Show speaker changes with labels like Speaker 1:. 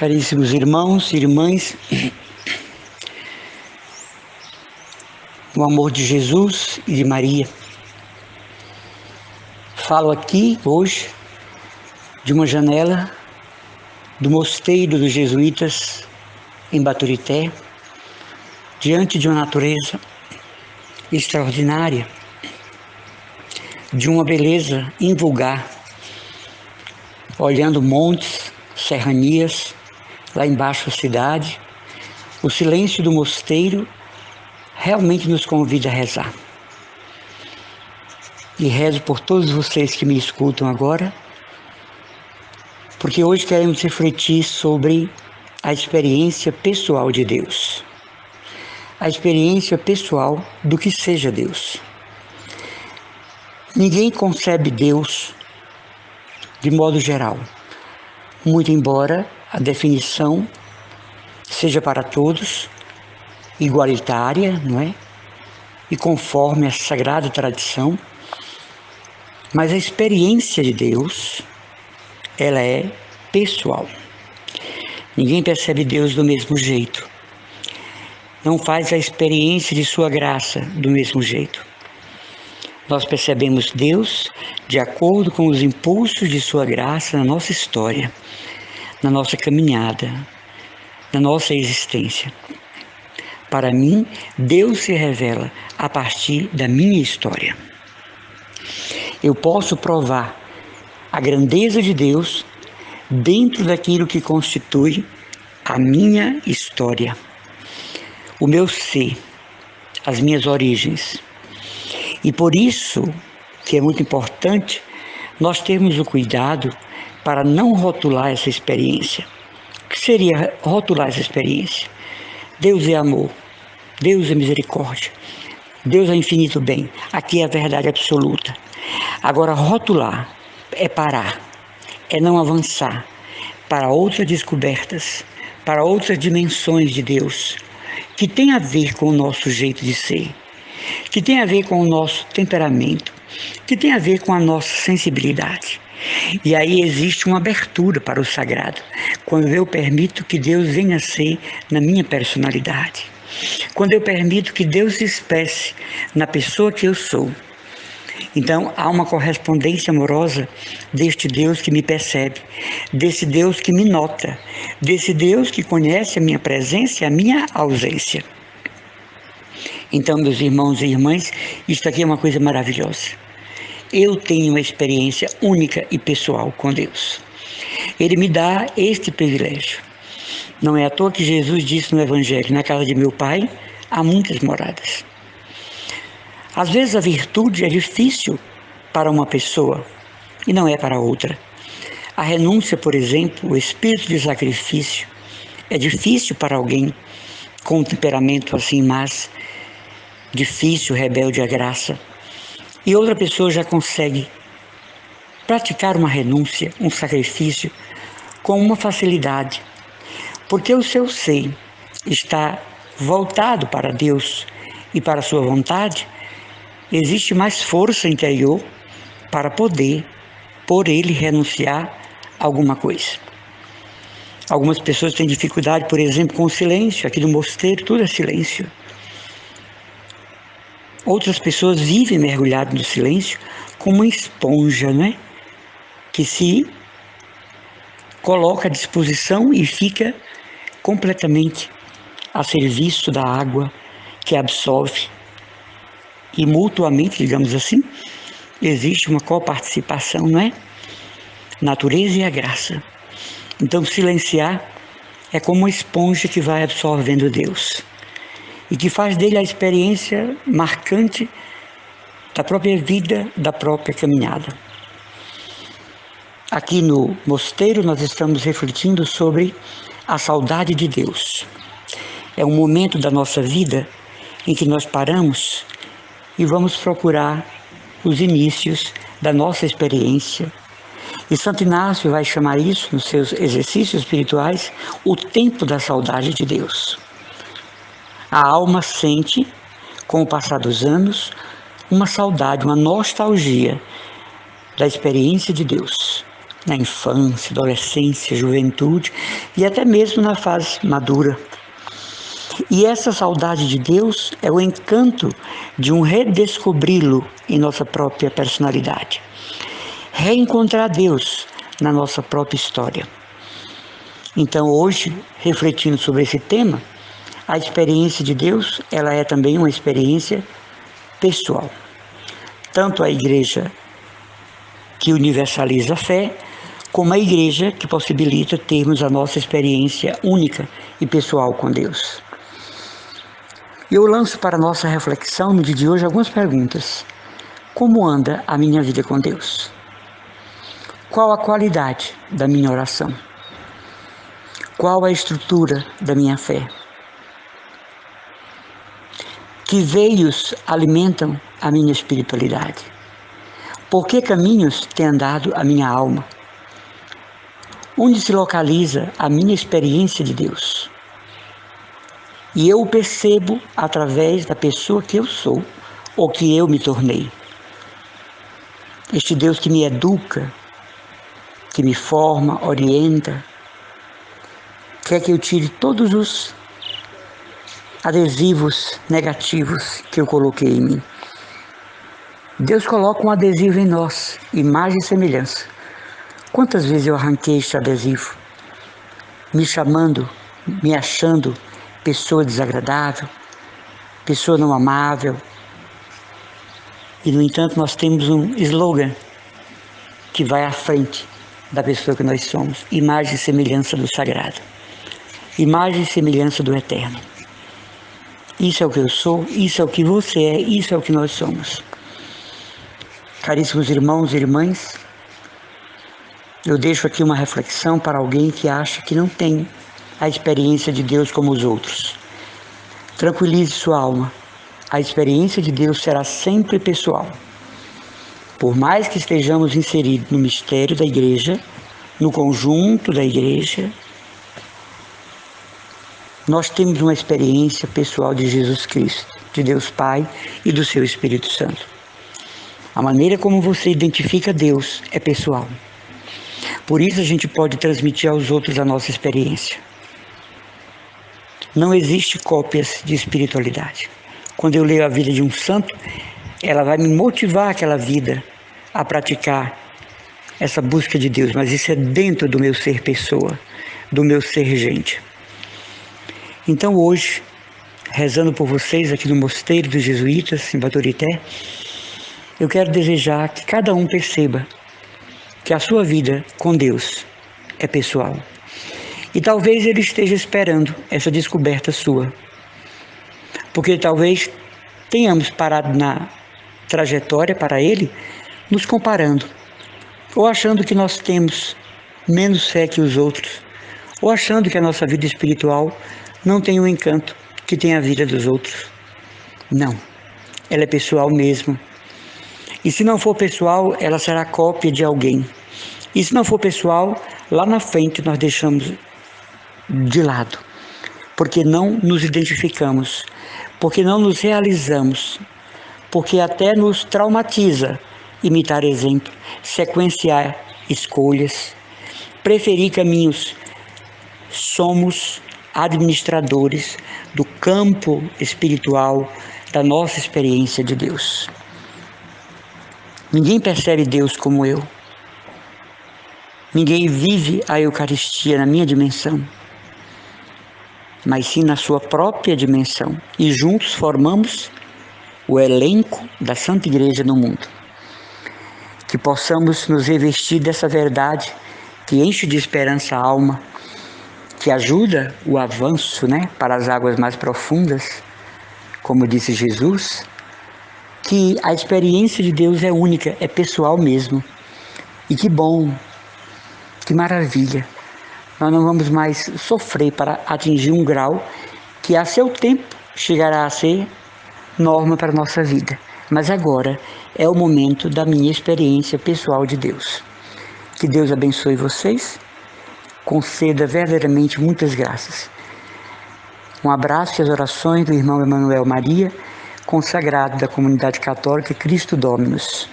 Speaker 1: Caríssimos irmãos e irmãs, no amor de Jesus e de Maria, falo aqui hoje de uma janela do mosteiro dos jesuítas em Baturité, diante de uma natureza extraordinária, de uma beleza invulgar, olhando montes, serranias, lá embaixo a cidade. O silêncio do mosteiro realmente nos convida a rezar. E rezo por todos vocês que me escutam agora, porque hoje queremos refletir sobre a experiência pessoal de Deus. A experiência pessoal do que seja Deus. Ninguém concebe Deus de modo geral, muito embora a definição seja para todos igualitária, não é? E conforme a sagrada tradição, mas a experiência de Deus, ela é pessoal. Ninguém percebe Deus do mesmo jeito. Não faz a experiência de sua graça do mesmo jeito. Nós percebemos Deus de acordo com os impulsos de sua graça na nossa história, na nossa caminhada, na nossa existência. Para mim, Deus se revela a partir da minha história. Eu posso provar a grandeza de Deus dentro daquilo que constitui a minha história, o meu ser, as minhas origens. E por isso que é muito importante nós termos o cuidado para não rotular essa experiência. O que seria rotular essa experiência? Deus é amor, Deus é misericórdia, Deus é infinito bem. Aqui é a verdade absoluta. Agora, rotular é parar, é não avançar para outras descobertas, para outras dimensões de Deus, que tem a ver com o nosso jeito de ser, que tem a ver com o nosso temperamento, que tem a ver com a nossa sensibilidade. E aí existe uma abertura para o sagrado, quando eu permito que Deus venha a ser na minha personalidade, quando eu permito que Deus se expresse na pessoa que eu sou. Então há uma correspondência amorosa deste Deus que me percebe, desse Deus que me nota, desse Deus que conhece a minha presença e a minha ausência. Então, meus irmãos e irmãs, isto aqui é uma coisa maravilhosa. Eu tenho uma experiência única e pessoal com Deus. Ele me dá este privilégio. Não é à toa que Jesus disse no Evangelho: na casa de meu Pai há muitas moradas. Às vezes a virtude é difícil para uma pessoa e não é para outra. A renúncia, por exemplo, o espírito de sacrifício, é difícil para alguém com um temperamento assim mais difícil, rebelde à graça. E outra pessoa já consegue praticar uma renúncia, um sacrifício, com uma facilidade, porque o seu ser está voltado para Deus e para a sua vontade. Existe mais força interior para poder, por ele, renunciar a alguma coisa. Algumas pessoas têm dificuldade, por exemplo, com o silêncio. Aqui no mosteiro tudo é silêncio. Outras pessoas vivem mergulhadas no silêncio como uma esponja, não é? Que se coloca à disposição e fica completamente a serviço da água que absorve. E mutuamente, digamos assim, existe uma coparticipação, não é? Natureza e a graça. Então, silenciar é como uma esponja que vai absorvendo Deus e que faz dele a experiência marcante da própria vida, da própria caminhada. Aqui no mosteiro nós estamos refletindo sobre a saudade de Deus. É um momento da nossa vida em que nós paramos e vamos procurar os inícios da nossa experiência. E Santo Inácio vai chamar isso, nos seus exercícios espirituais, o tempo da saudade de Deus. A alma sente, com o passar dos anos, uma saudade, uma nostalgia da experiência de Deus, na infância, adolescência, juventude e até mesmo na fase madura. E essa saudade de Deus é o encanto de um redescobri-lo em nossa própria personalidade. Reencontrar Deus na nossa própria história. Então hoje, refletindo sobre esse tema, a experiência de Deus, ela é também uma experiência pessoal. Tanto a igreja que universaliza a fé, como a igreja que possibilita termos a nossa experiência única e pessoal com Deus. Eu lanço para a nossa reflexão no dia de hoje algumas perguntas. Como anda a minha vida com Deus? Qual a qualidade da minha oração? Qual a estrutura da minha fé? Que veios alimentam a minha espiritualidade? Por que caminhos tem andado a minha alma? Onde se localiza a minha experiência de Deus? E eu o percebo através da pessoa que eu sou, ou que eu me tornei. Este Deus que me educa, que me forma, orienta, quer que eu tire todos os adesivos negativos que eu coloquei em mim. Deus coloca um adesivo em nós, imagem e semelhança. Quantas vezes eu arranquei este adesivo, me chamando, me achando pessoa desagradável, pessoa não amável. E, no entanto, nós temos um slogan que vai à frente da pessoa que nós somos. Imagem e semelhança do sagrado. Imagem e semelhança do eterno. Isso é o que eu sou, isso é o que você é, isso é o que nós somos. Caríssimos irmãos e irmãs, eu deixo aqui uma reflexão para alguém que acha que não tem a experiência de Deus como os outros. Tranquilize sua alma. A experiência de Deus será sempre pessoal. Por mais que estejamos inseridos no mistério da igreja, no conjunto da igreja, nós temos uma experiência pessoal de Jesus Cristo, de Deus Pai e do seu Espírito Santo. A maneira como você identifica Deus é pessoal. Por isso a gente pode transmitir aos outros a nossa experiência. Não existe cópias de espiritualidade. Quando eu leio a vida de um santo, ela vai me motivar aquela vida a praticar essa busca de Deus, mas isso é dentro do meu ser pessoa, do meu ser gente. Então hoje, rezando por vocês aqui no Mosteiro dos Jesuítas, em Baturité, eu quero desejar que cada um perceba que a sua vida com Deus é pessoal. E talvez ele esteja esperando essa descoberta sua. Porque talvez tenhamos parado na trajetória para ele, nos comparando, ou achando que nós temos menos fé que os outros, ou achando que a nossa vida espiritual não tem o encanto que tem a vida dos outros. Não, ela é pessoal mesmo. E se não for pessoal, ela será cópia de alguém. E se não for pessoal, lá na frente nós deixamos de lado, porque não nos identificamos, porque não nos realizamos, porque até nos traumatiza imitar exemplo, sequenciar escolhas, preferir caminhos. Somos administradores do campo espiritual da nossa experiência de Deus. Ninguém percebe Deus como eu. Ninguém vive a Eucaristia na minha dimensão, mas sim na sua própria dimensão. E juntos formamos o elenco da Santa Igreja no mundo. Que possamos nos revestir dessa verdade que enche de esperança a alma, que ajuda o avanço, para as águas mais profundas, como disse Jesus, que a experiência de Deus é única, é pessoal mesmo. E que bom, que maravilha. Nós não vamos mais sofrer para atingir um grau que a seu tempo chegará a ser norma para a nossa vida. Mas agora é o momento da minha experiência pessoal de Deus. Que Deus abençoe vocês, conceda verdadeiramente muitas graças. Um abraço e as orações do irmão Emanuel Maria, consagrado da comunidade católica Cristo Dominus.